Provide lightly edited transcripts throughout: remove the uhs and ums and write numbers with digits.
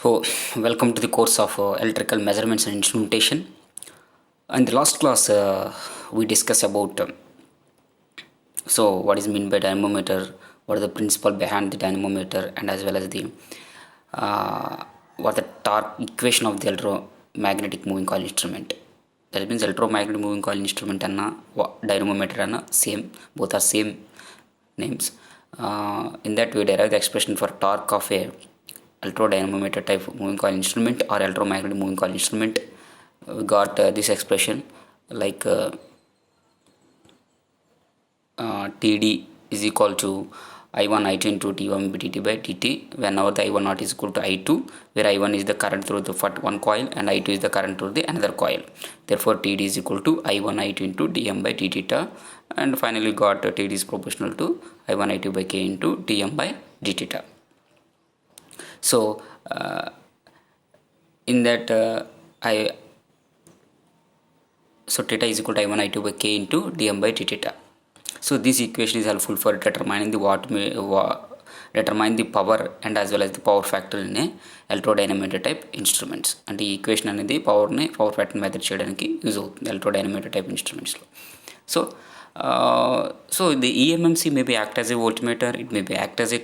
So, welcome to the course of electrical measurements and instrumentation. In the last class, we discussed about what is mean by dynamometer, what is the principle behind the dynamometer, and as well as the what the torque equation of the electromagnetic moving coil instrument. That means electromagnetic moving coil instrument and dynamometer and same, both are same names. In that we derive the expression for torque of a electrodynamometer type moving coil instrument or electromagnetic moving coil instrument. We got this expression like TD is equal to I1 I2 into T1 dt by dt whenever the I1 naught is equal to I2, where I1 is the current through the one coil and I2 is the current through the another coil. Therefore TD is equal to I1 I2 into dm by d theta, and finally got TD is proportional to I1 I2 by k into dm by d theta. So in that theta is equal to I1 I2 by k into dm by d theta. So this equation is helpful for determining the determine the power and as well as the power factor in a electrodynamometer type instruments. And the equation అనేది power factor method చేయడానికి use అవుతుంది electrodynamometer type instruments లో. So the EMMC may be act as a voltmeter, it may be act as a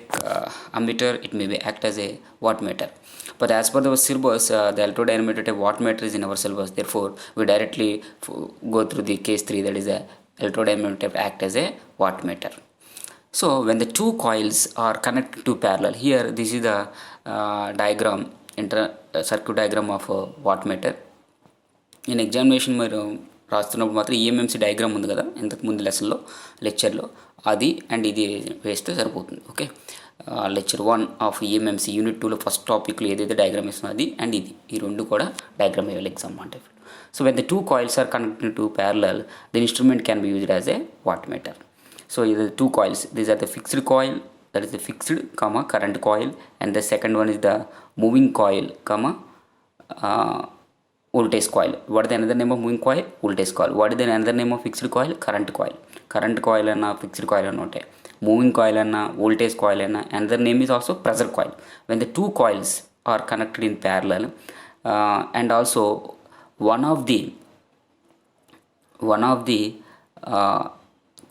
ammeter, it may be act as a wattmeter. But as per our syllabus, the electrodynamometer type wattmeter is in our syllabus. Therefore, we directly go through the case 3, that is a electrodynamometer type act as a wattmeter. So when the two coils are connected to parallel, here this is the diagram, circuit diagram of a wattmeter. In examination మీరు రాస్తున్నప్పుడు మాత్రం eMMC diagram ఉంది కదా ఇంతకు ముందు లెక్చర్లో అది and ఇది వేస్తే సరిపోతుంది. Okay, lecture 1 of eMMC unit 2లో ఫస్ట్ టాపిక్లో ఏదైతే డయాగ్రామ్ ఇస్తుందో అది అండ్ ఇది ఈ రెండు కూడా డయాగ్రామ్ వేయాలి ఎగ్జామ్ అంటే. So when the two coils are connected to parallel the instrument can be used as a wattmeter. So the two coils, these are the fixed coil, that is the fixed current coil, and the second one is the moving coil voltage coil. What is the another name of moving coil? Voltage coil. What is the another name of fixed coil? Current coil. Current coil and fixed coil are not. Moving coil and voltage coil and another name is also pressure coil. When the two coils are connected in parallel and also one of the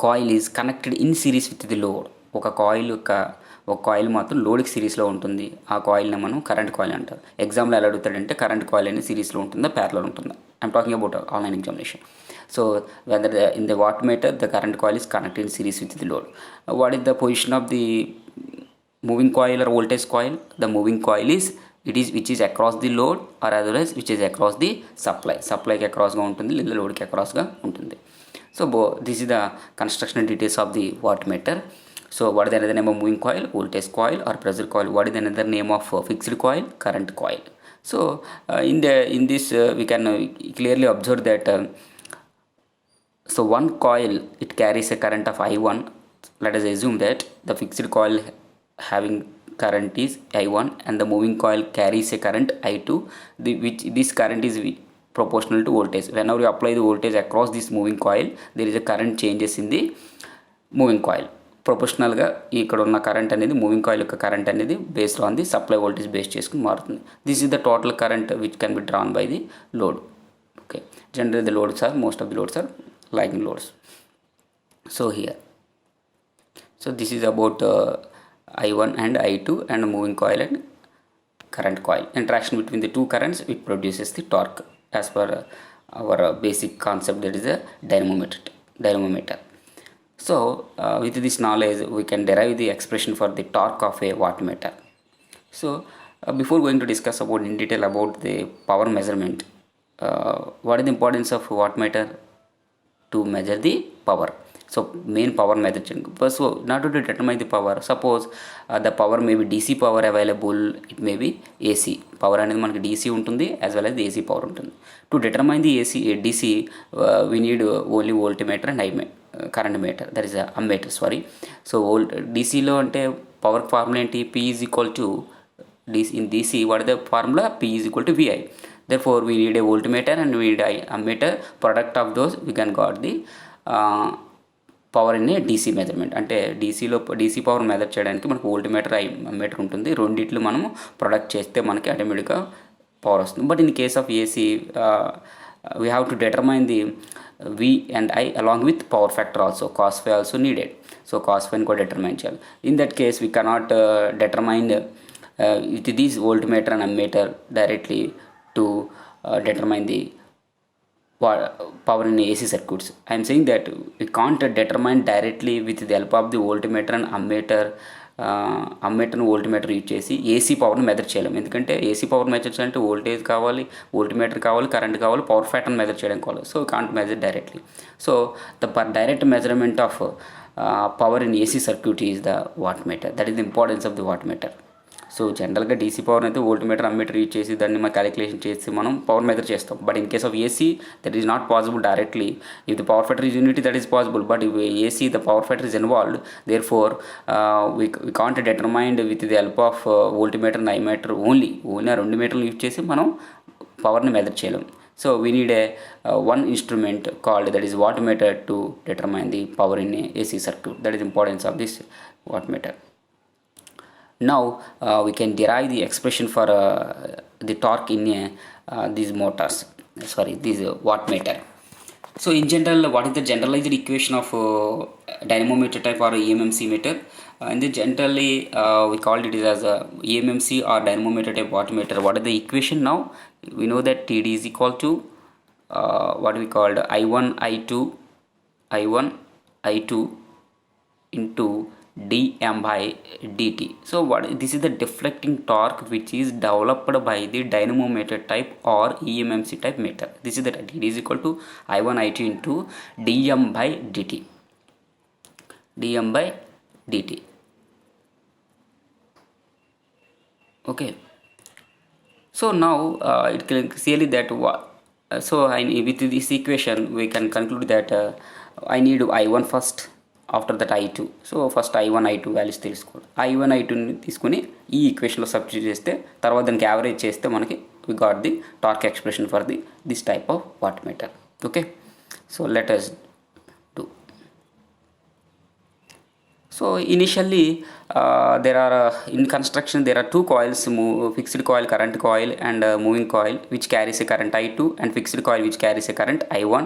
coil is connected in series with the load. ఒక coil మాత్రం లోడ్కి సిరీస్లో ఉంటుంది, ఆ కాయిల్ని మనం current coil అంటారు. ఎగ్జామ్లో ఎలా అడుగుతాడంటే current coil అనేది సిరీస్లో ఉంటుందా ప్యారలల్ ఉంటుందా. I'm talking about online examination. So whether in the watt meter the current coil is connected in series with the load. What is the position of the moving coil or voltage coil? The moving coil is which is across the load or otherwise which is across the సప్లైకి అక్రాస్గా ఉంటుంది లేదా లోడ్కి అక్రాస్గా ఉంటుంది. So this is the constructional details of the wattmeter. So what is the another name of moving coil? Voltage coil or pressure coil. What is the another name of fixed coil? Current coil. So in this we can clearly observe that so one coil it carries a current of I1. Let us assume that the fixed coil having current is I1 and the moving coil carries a current I2, which this current is proportional to voltage. Whenever you apply the voltage across this moving coil, there is a current changes in the moving coil. ప్రొపోర్షనల్గా ఇక్కడ ఉన్న current అనేది moving coil యొక్క current అనేది based on the supply voltage base చేసుకుని మారుతుంది. This is the total current which can be drawn by the load. Okay, general the loads are most of the loads are lagging loads. So here, so this is about I1 and I2 and moving coil and current coil. Interaction between the two currents it produces the torque as per our basic concept, that is a dynamometer. So with this knowledge we can derive the expression for the torque of a wattmeter. So before going to discuss about in detail about the power measurement, what is the importance of wattmeter? To measure the power. So main power method. So in order to determine the power, suppose the power may be DC power available, it may be AC power అనేది మనకి DC ఉంటుంది as well as the AC power ఉంటుంది. To determine the DC we need only voltmeter and current meter, that is ammeter, sorry. So DCలో అంటే power formula ఏంటి? P is equal to in DC what is the formula? P is equal to VI. Therefore we need a voltmeter and we need a ammeter. Product of those we can got the power in a DC measurement. అంటే DC power measure చేయడానికి మనకు volt meter ammeter ఉంటుంది. రెండిట్లు మనము product చేస్తే మనకి ఆటోమేటిక్గా power వస్తుంది. But in case of AC we have to determine the V and I along with power factor also. Cos phi also needed. So cos phi కూడా determine చేయాలి. In that case we cannot determine with this voltmeter and ammeter directly to determine the power in AC circuits. I am saying that we can't determine directly with the help of the voltmeter and ammeter. అమ్మీటర్ని voltmeter use చేసి AC పవర్ని measure చేయలేము. ఎందుకంటే AC power measure చేయాలంటే voltage కావాలి, voltmeter కావాలి, current కావాలి, power ఫ్యాక్టర్ని మెజర్ చేయడం కావాలి. So can't measure directly. So the direct measurement of power in AC circuit is the watt meter. That is the importance of the watt meter. So జనరల్గా DC power అయితే voltmeter ammeter use చేసి దాన్ని మనం calculation చేసి మనం power measure చేస్తాం. But in case of AC that is not possible directly. If the power factor is unity that is possible, but if AC the power factor is involved, therefore we can't determine with the help of voltmeter and ammeter only ఆ రెండు మీటర్లు use చేసి మనం పవర్ని measure చేయలేం. So we need a one instrument called that is wattmeter to determine the power in a AC circuit. That is importance of this wattmeter. Now we can derive the expression for the torque in these motors, these wattmeter. So in general, what is the generalized equation of dynamometer type or EMMC meter? And then generally we called it as a EMMC or dynamometer type wattmeter. What is the equation now? We know that TD is equal to what we called I1 I2 into dm by dt. So this is the deflecting torque which is developed by the dynamometer type or EMMC type meter. This is the dt is equal to I1 I2 into dm by dt. Okay. So now it can clearly that with this equation we can conclude that I need I1 first, after that I2. So first I1 I2 values తెలుసుకోవాలి. I1 I2ని తీసుకుని ఈ ఈక్వేషన్లో substitute చేస్తే తర్వాత దానికి average చేస్తే మనకి we got the torque expression for this type of watt meter. Okay, so let us do. So initially there are in construction there are two coils, fixed coil current coil and moving coil which carries a current I2, and fixed coil which carries a current I1,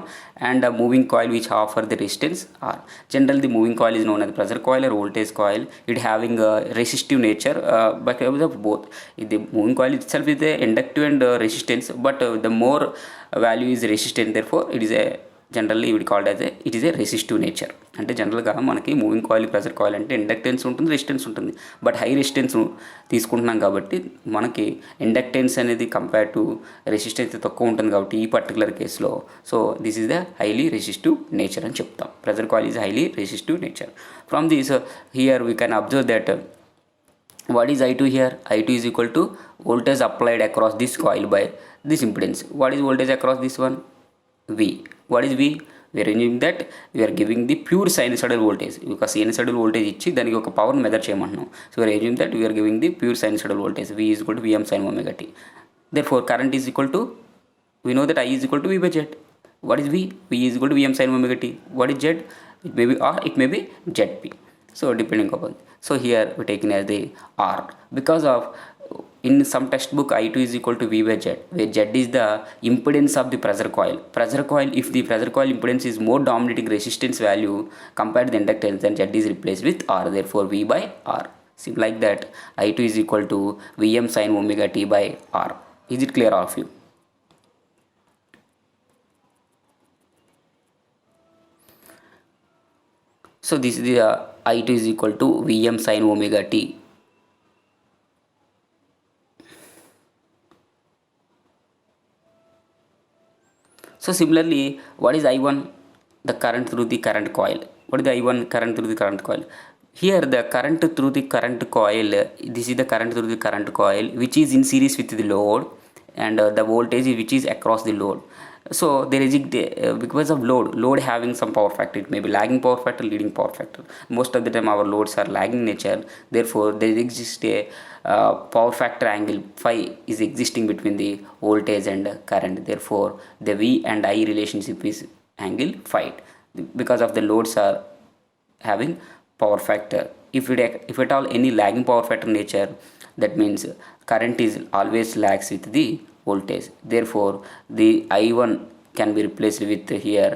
and a moving coil which offer the resistance R. Generally the moving coil is known as pressure coil or voltage coil. It having a resistive nature, but because of both the moving coil itself is a inductive and resistance, but the more value is resistance, therefore it is a generally we called as it is a resistive nature. అంటే జనరల్గా మనకి moving coil pressure coil అంటే inductance ఉంటుంది, resistance ఉంటుంది. But high resistance తీసుకుంటున్నాం కాబట్టి మనకి inductance అనేది కంపేర్ టు రెసిస్టెన్స్ తక్కువ ఉంటుంది కాబట్టి ఈ పర్టికులర్ కేసులో so this is the highly resistive nature అని చెప్తాం. Pressure coil is highly resistive nature. From this here we can observe that what is I2 here? I2 is equal to voltage applied across this coil by this impedance. What is voltage across this one? V. What is V? We are assuming that we are giving the pure sinusoidal voltage. Because sinusoidal voltage ఇచ్చి దానికి ఒక power measure చేయమంటున్నాం. So we are assuming that we are giving the pure sinusoidal voltage. V is equal to Vm sin omega t. Therefore current is equal to, we know that I is equal to V by Z. What is V? V is equal to Vm sin omega t. What is Z? It may be R, it may be Zp. So depending upon, so here we taken as the R because of in some textbook I2 is equal to V by Z, where Z is the impedance of the pressure coil. Pressure coil, if the pressure coil impedance is more dominating resistance value compared to the inductance, then Z is replaced with R. Therefore V by R. See, like that I2 is equal to Vm sin omega t by R. Is it clear all of you? So this is the I2 is equal to Vm sin omega t. So similarly, what is I1? The current through the current coil. What is the I1? Current through the current coil. Here the current through the current coil, this is the current through the current coil which is in series with the load, and the voltage which is across the load. So there is because of load having some power factor. It may be lagging power factor, leading power factor. Most of the time our loads are lagging nature. Therefore there exists a power factor angle phi is existing between the voltage and current. Therefore the V and I relationship is angle phi. Because of the loads are having power factor. If at all any lagging power factor nature, that means current is always lags with the voltage. Therefore the I1 can be replaced with here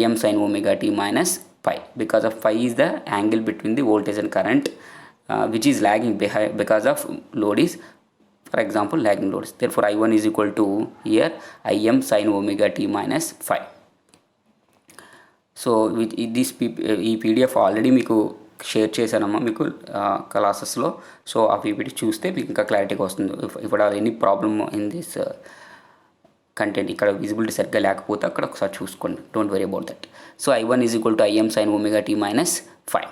Im sin omega t minus phi, because of phi is the angle between the voltage and current, which is lagging behind because of load is, for example, lagging loads. Therefore I1 is equal to here Im sin omega t minus phi. So ఈ PDF already మీకు share చేశానమ్మా మీకు క్లాసెస్లో. So ఆ PPT చూస్తే మీకు ఇంకా క్లారిటీగా వస్తుంది. ఇప్పుడు any problem in this content, ఇక్కడ విజిబిలిటీ సరిగ్గా లేకపోతే అక్కడ ఒకసారి చూసుకోండి. Don't worry about that. So I1 is equal to Im sin omega t minus phi.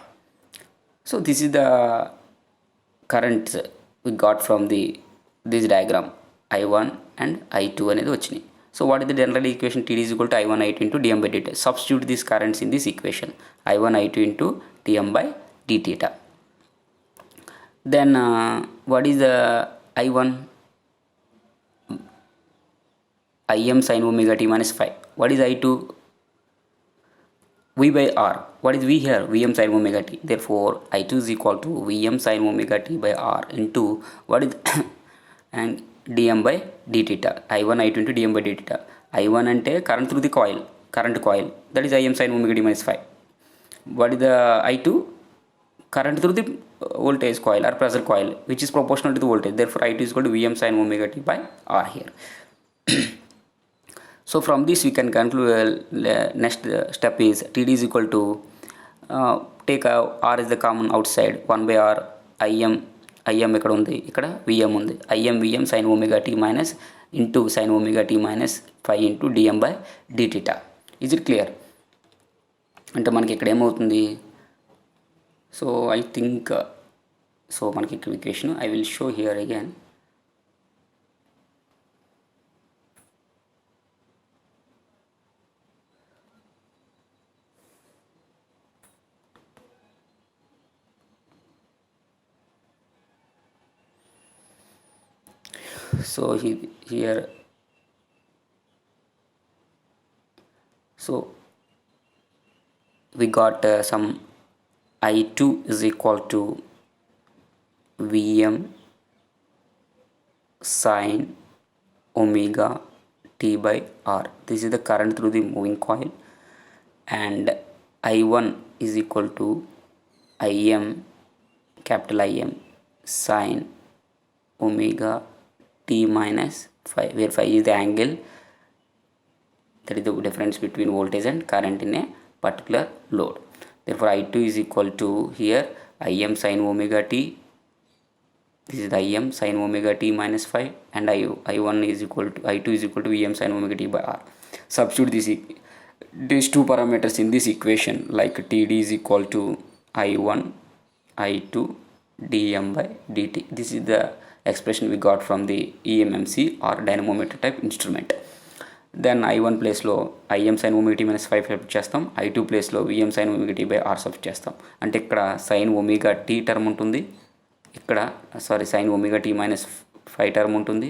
So this is the currents we got from this diagram. I1 and I2 అనేది వచ్చినాయి. So what is the general equation? T is equal to I1 I2 into dm by dt. Substitute these currents in this equation. I1 I2 into dm by d theta. Then what is the I1? Im sin omega t minus phi. What is I2? V by R. What is V here? Vm sin omega t. Therefore I2 is equal to Vm sin omega t by R into what is and dm by d theta. I1 I2 into dm by d theta. I1 అంటే current through the coil, current coil, that is Im sin omega t minus phi. What is the I2? Current through the voltage coil or pressure coil, which is proportional to the voltage. Therefore I2 is equal to Vm sin omega t by R here. So from this we can conclude next step is Td is equal to take R is the common outside, 1 by R Im ఇక్కడ ఉంది, ఇక్కడ Vm ఉంది. Vm sin omega t minus into sin omega t minus phi into dm by d theta. Is it clear? అంటే మనకి ఇక్కడ ఏమవుతుంది? So I think so మనకి ఇక్కడ equation I will show here again. So here so we got some I2 is equal to Vm sin omega t by R. This is the current through the moving coil, and I1 is equal to Im, capital Im, sin omega t minus phi, where phi is the angle, that is the difference between voltage and current in a particular load. Therefore I2 is equal to here Im sin omega t, this is the Im sin omega t minus phi, and I1 is equal to I2 is equal to Vm sin omega t by R. Substitute these two parameters in this equation, like Td is equal to I1 I2 dm by dt. This is the expression we got from the EMMC or dynamometer type instrument. Then I1 place లో Im sin omega t minus 5 substitute చేస్తాం. I2 place లో Vm sin omega t by R substitute చేస్తాం. అంటే ఇక్కడ sin omega t term ఉంటుంది, ఇక్కడ sin omega t minus 5 term ఉంటుంది.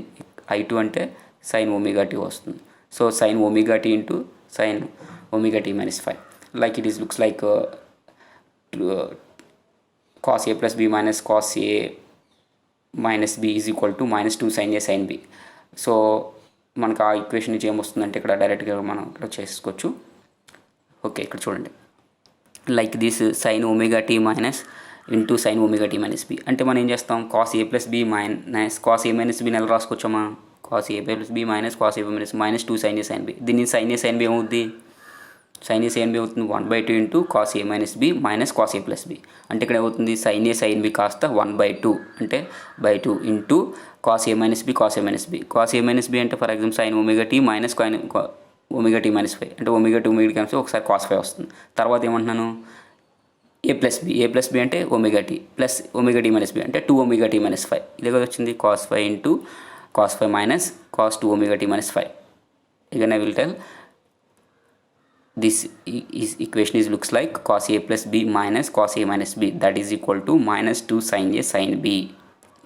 I2 అంటే sin omega t వస్తుంది. So sin omega t into sin omega t minus 5, like it is looks like cos a plus b minus cos a minus b is equal to minus 2 sin a sin b. So మనకు ఆ equation నుంచి ఏమొస్తుందంటే ఇక్కడ డైరెక్ట్గా మనం ఇక్కడ చేసుకోవచ్చు. Okay, ఇక్కడ చూడండి, like this sin omega t minus into sin omega t minus b. అంటే మనం ఏం చేస్తాం, cos a plus b minus cos a minus b నెల రాసుకోవచ్చామా, cos a plus b minus cos a minus 2 sin a sin b. దీన్ని sin a sin b ఏమవుద్ది, sin a sin b అవుతుంది 1/2 into cos a minus b minus cos a plus b. అంటే ఇక్కడ ఏమవుతుంది, sin a sin b కాస్త 1/2 అంటే by 2 into cos a minus b cos a minus b. cos a minus b అంటే for example sin omega t minus omega t minus 5 అంటే omega t omega t కలిసి ఒకసారి cos 5 వస్తుంది. తర్వాత ఏమంటున్నాను, a plus b అంటే omega t plus omega t minus b అంటే 2 omega t minus 5. ఇదే కదా వచ్చింది, cos 5 into cos 5 minus cos 2 omega t minus 5. Again I will tell this equation is looks like cos a plus b minus cos a minus b, that is equal to minus 2 sin a sin b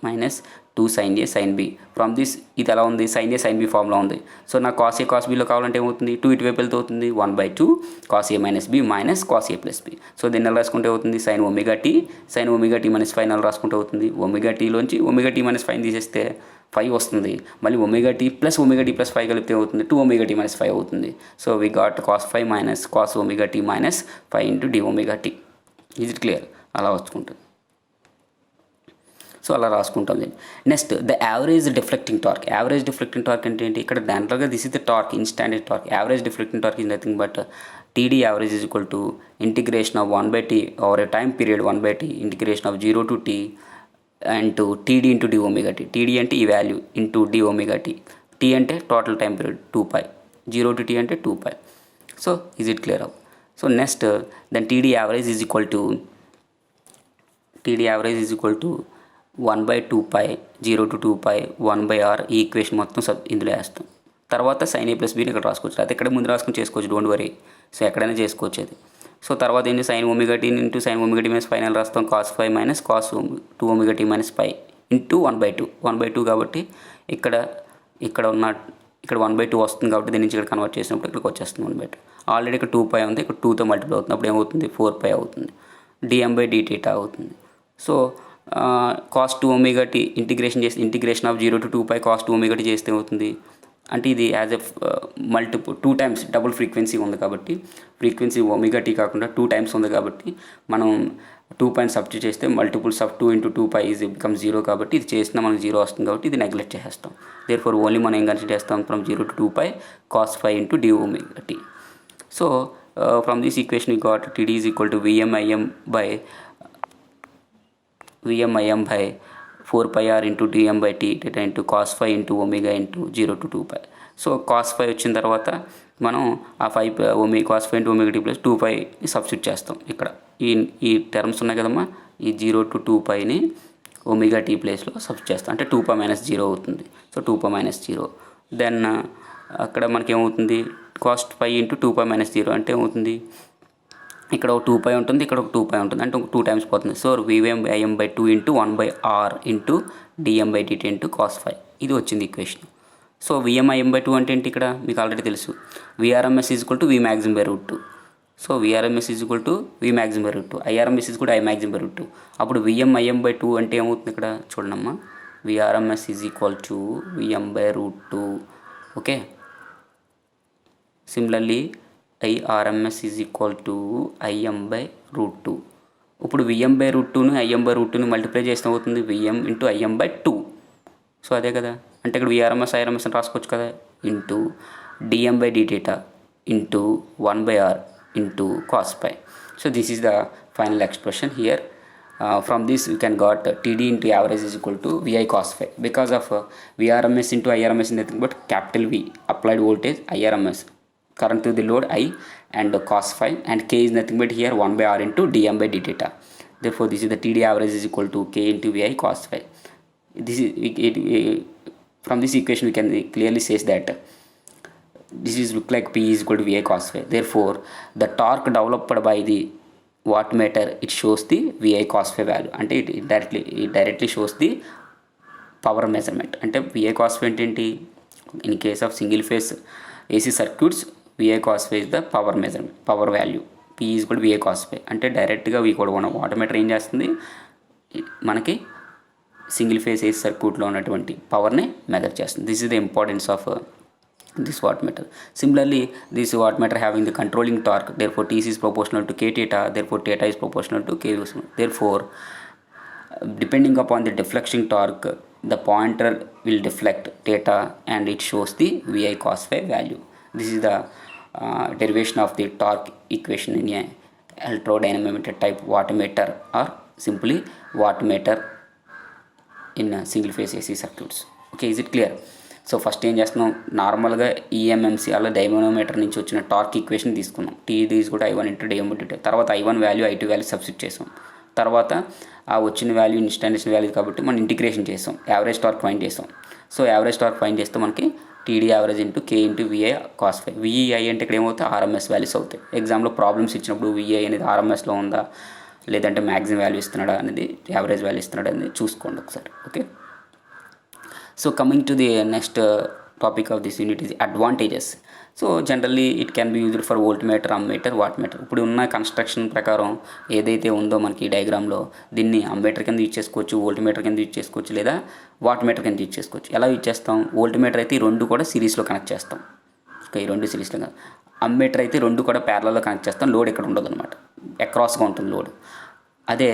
minus 2 sin A sin B. From this ఇది ఎలా ఉంది, sin A sin B formula ఉంది. So నాకు cos A cos Bలో కావాలంటే ఏమవుతుంది, 2 ఇటువైపు వెళ్తే అవుతుంది 1/2 cos A minus B minus cos A plus B. So దీన్ని ఎలా రాసుకుంటే అవుతుంది, sin ఒమేగా టీ minus 5 ఎలా రాసుకుంటే అవుతుంది, ఒమేగా టీలోంచి ఒమేగా టీ minus 5 తీసేస్తే 5 వస్తుంది. మళ్ళీ ఒమేగా టీ ప్లస్ 5 కలిపితే అవుతుంది 2 ఒమేగా టీ minus 5 అవుతుంది. So we got cos 5 minus cos omega t minus 5 into d omega t. Is it clear? అలా వచ్చుకుంటుంది. సో అలా రాసుకుంటాం దీన్ని. Next the average deflecting torque. Average deflecting torque అంటే ఏంటి, ఇక్కడ దాంట్లోగా this is the torque instantaneous torque. Average deflecting torque is nothing but TD average is equal to integration of 1/t over a time period 1/t integration of 0 to t and to TD into d omega t. TD అంటే ఈ value into d omega t. T అంటే total time period 2π, 0 to t అంటే 2π. So is it clear అవ్. So next then TD average is equal to 1/2π 0 to 2π 1/r. ఈ equation మొత్తం ఇందులో వేస్తాం. తర్వాత sin A plus B ఇక్కడ రాసుకోవచ్చు, అది ఇక్కడ ముందు రాసుకొని చేసుకోవచ్చు, డోంట్ వరీ. సో ఎక్కడైనా చేసుకోవచ్చు అది. సో తర్వాత ఏంటి, sin omega t into sin omega t minus final రాస్తాం cos 5 minus cos 2 omega t minus 5 into 1/2 కాబట్టి ఇక్కడ ఉన్న ఇక్కడ 1/2 వస్తుంది కాబట్టి దీని నుంచి ఇక్కడ కన్వర్ట్ చేసినప్పుడు ఇక్కడికి వచ్చేస్తుంది 1/2. ఆల్రెడీ ఇక్కడ 2π ఉంది, ఇక్కడ 2తో మల్టిప్లై అవుతుంది, అప్పుడు ఏమవుతుంది 4π అవుతుంది, dm/dt అవుతుంది. So cos 2 omega t integration of 0 to 2π cos 2 omega t చేస్తే అవుతుంది. అంటే ఇది as a multiple 2 times double frequency ఉంది కాబట్టి, ఫ్రీక్వెన్సీ ఒమేగా టీ కాకుండా 2 times ఉంది కాబట్టి మనం 2π సబ్స్టిట్యూట్ చేస్తే multiples of 2 into 2π is become 0 కాబట్టి ఇది చేసినా మనకు 0 వస్తుంది కాబట్టి ఇది నెగ్లెక్ట్ చేసేస్తాం. దేర్ఫోర్ ఓన్లీ మనం ఏం కన్సిడర్ చేస్తాం, from 0 to 2π cos 5 into d omega t. So from this equation we got TD is equal to VMIM by 4πr into dm/t into cos 5 into omega into 0 to 2π. So cos 5 వచ్చిన తర్వాత మనం ఆ 5 cos 5 into omega t plus 2π substitute చేస్తాం. ఇక్కడ ఈ terms ఉన్నాయి కదమ్మా, ఈ 0 to 2πని ఒమేగా టీ ప్లేస్లో సబ్స్టిట్యూట్ చేస్తాం, అంటే 2π minus 0 అవుతుంది. సో 2π minus 0 దెన్ అక్కడ మనకేమవుతుంది cos 5 into 2π minus 0 అంటే ఏమవుతుంది, ఇక్కడ ఒక 2π ఉంటుంది, ఇక్కడ ఒక 2π ఉంటుంది, అంటే 2 times పోతుంది. So VMIM/2 into 1/r into dm/dt into cos 5 ఇది వచ్చింది ఈక్వేషన్. సో VMIM/2 అంటే ఏంటి, ఇక్కడ మీకు ఆల్రెడీ తెలుసు, VRMS is equal to Vmax/√2. So VRMS is equal to Vmax/√2, IRMS is equal to Imax/√2. అప్పుడు VMIM/2 అంటే ఏమవుతుంది, ఇక్కడ చూడండమ్మా, VRMS is equal to Vm/√2. Okay, similarly IRMS is equal to Im/√2. ఇప్పుడు Vm/√2ను Im/√2ని మల్టిప్లై చేస్తే అవుతుంది Vm into Im/2. So అదే కదా, అంటే ఇక్కడ VRMS IRMS అని రాసుకోవచ్చు కదా, into dm/dt into 1/r into cos π. So this is the final expression here. From this you can got TD into average is equal to VI cos phi. Because of VRMS into IRMS is nothing but capital V, applied voltage IRMS, current through the load I, and cos phi, and K is nothing but here 1/r into dm/dt. Therefore this is the TD average is equal to K into VI cos phi. This is from this equation we can clearly say that this is look like P is equal to VI cos phi. Therefore the torque developed by the wattmeter, it shows the VI cos phi value, అంటే it directly shows the power measurement. అంటే VI cos phi ఏంటి, in case of single phase AC circuits VI cos phi is the power measurement, power value. P is equal to VI cos phi అంటే డైరెక్ట్గా వాటమీటర్ ఏం చేస్తుంది, మనకి single phase AC సర్క్యూట్లో ఉన్నటువంటి పవర్ని మెజర్ చేస్తుంది. This is the importance of this wattmeter. Similarly, this wattmeter having the controlling torque, therefore TC is proportional to K theta, therefore theta is proportional to K. Therefore depending upon the deflection torque, the pointer will deflect theta and it shows the VI cos phi value. This is the derivation of the torque equation in a electrodynamic type wattmeter, or simply wattmeter in single phase AC circuits. Okay, is it clear? So first ఏం చేస్తున్నాం, నార్మల్గా eMMC అలా dynamometer నుంచి వచ్చిన torque equation తీసుకున్నాం, TD is equal to I1 into dm/dt. తర్వాత I1 value I2 value substitute చేసాం, తర్వాత ఆ వచ్చిన వాల్యూ ఇన్స్టాంటేనియస్ వాల్యూ కాబట్టి మనం ఇంటిగ్రేషన్ చేసాం, యావరేజ్ టార్క్ ఫైండ్ చేసాం. సో యావరేజ్ టార్క్ ఫైండ్ చేస్తే మనకి TD average into K into VI cos phi. VI అంటే ఇక్కడ ఏమవుతాయి, RMS వాల్యూస్ అవుతాయి. ఎగ్జామ్లో ప్రాబ్లమ్స్ ఇచ్చినప్పుడు VI అనేది RMSలో ఉందా లేదంటే మ్యాక్సిమం వాల్యూ ఇస్తున్నాడా అనేది, యావరేజ్ వాల్యూ ఇస్తున్నాడా అనేది చూసుకోండి ఒకసారి. Okay. So coming to the next topic of this unit is advantages. So generally it can be used for volt meter, ammeter, watt meter. ఇప్పుడు ఉన్న కన్స్ట్రక్షన్ ప్రకారం ఏదైతే ఉందో మనకి డయాగ్రామ్లో, దీన్ని అమ్మీటర్ కింద యూజ్ చేసుకోవచ్చు, వోల్ట్ మీటర్ కింద యూజ్ చేసుకోవచ్చు, లేదా వాట్ మీటర్ కింద యూజ్ చేసుకోవచ్చు. ఎలా యూజ్ చేస్తాం? వోల్ట్ మీటర్ అయితే ఈ రెండు కూడా సిరీస్లో కనెక్ట్ చేస్తాం. ఓకే, ఈ రెండు సిరీస్లో. అమ్మీటర్ అయితే రెండు కూడా ప్యారలలో కనెక్ట్ చేస్తాం. లోడ్ ఇక్కడ ఉండదు అనమాట, అక్రాస్గా ఉంటుంది లోడ్. అదే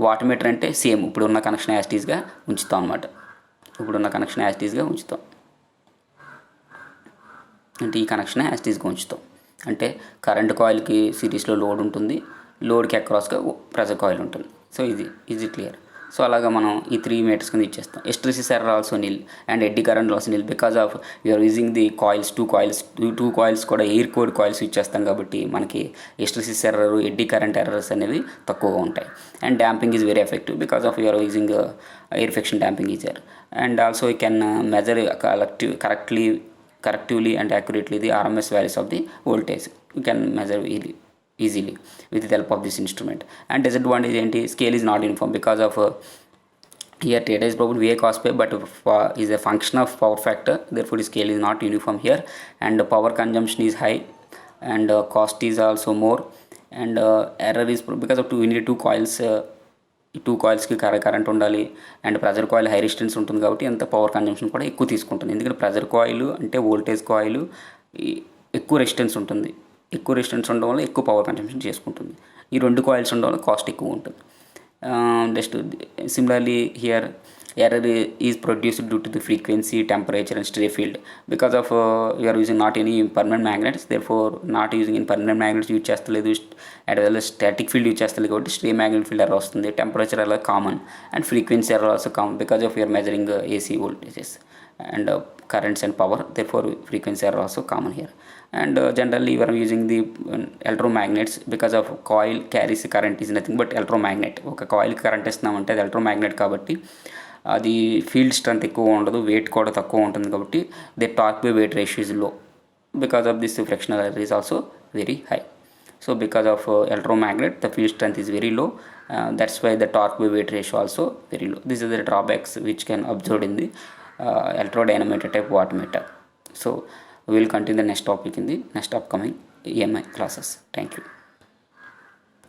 వాట్ మీటర్ అంటే సేమ్ ఇప్పుడున్న కనెక్షన్ యాస్టీస్గా ఉంచుతాం అనమాట. ఇప్పుడున్న కనెక్షన్ యాస్టీస్గా ఉంచుతాం అంటే ఈ కనెక్షన్ యాస్టీస్గా ఉంచుతాం. అంటే కరెంట్ కాయిల్కి సిరీస్లో లోడ్ ఉంటుంది, లోడ్కి అక్రాస్గా ప్రెజర్ కాయిల్ ఉంటుంది. సో ఇది క్లియర్. సో అలాగా మనం ఈ 3 మీటర్స్ కింద ఇచ్చేస్తాం. Hysteresis error also nil and eddy current also nil because of you're using the coils, two coils కూడా ఎయిర్ కోడ్ కాయిల్స్ ఇచ్చేస్తాం కాబట్టి మనకి hysteresis error, eddy current errors అనేవి తక్కువగా ఉంటాయి. And damping is very effective because of you're using air friction damping is there. And also you can measure correctively and accurately the RMS values of the voltage. You can measure easily with the help of this instrument. And disadvantage ఏంటి? Scale is not uniform because of here data is probably VA cos pi, but is a function of power factor, therefore the scale is not uniform here. And power consumption is high and cost is also more. And error is because of we need two coils. ఈ 2 కాయిల్స్కి current ఉండాలి and pressure coil high resistance ఉంటుంది కాబట్టి అంత power consumption కూడా ఎక్కువ తీసుకుంటుంది. ఎందుకంటే pressure coil అంటే వోల్టేజ్ కాయిల్ ఎక్కువ రెసిస్టెన్స్ ఉంటుంది. ఎక్కువ రెసిస్టెన్స్ ఉండడం వల్ల ఎక్కువ పవర్ కన్జంప్షన్ చేసుకుంటుంది. ఈ 2 కాయిల్స్ ఉండడం వల్ల కాస్ట్ ఎక్కువ ఉంటుంది. Next similarly here error is produced due to the frequency, temperature and stray field because of you are using not any permanent magnets, therefore not using in permanent magnets use చేస్తలేదు, as well as static field use చేస్తలేదు కాబట్టి stray magnet field error వస్తుంది. Temperature error common and frequency error also common because of you're measuring AC voltages and currents and power, therefore frequency error also common here. And generally you are using the electromagnets because of coil carries current is nothing but electromagnet. ఒక కాయిల్కి current ఇస్తున్నామంటే అది electromagnet కాబట్టి అది field strength ఎక్కువ ఉండదు, wait కూడా తక్కువ ఉంటుంది కాబట్టి the torque by weight ratio is low. Because of this frictional error is also very high. So because of electromagnet the field strength is very low, that's why the torque by weight ratio also very low. These are the drawbacks which can observed in the electrodynamometer type wattmeter. So we will continue the next topic in the next upcoming EMI classes. Thank you.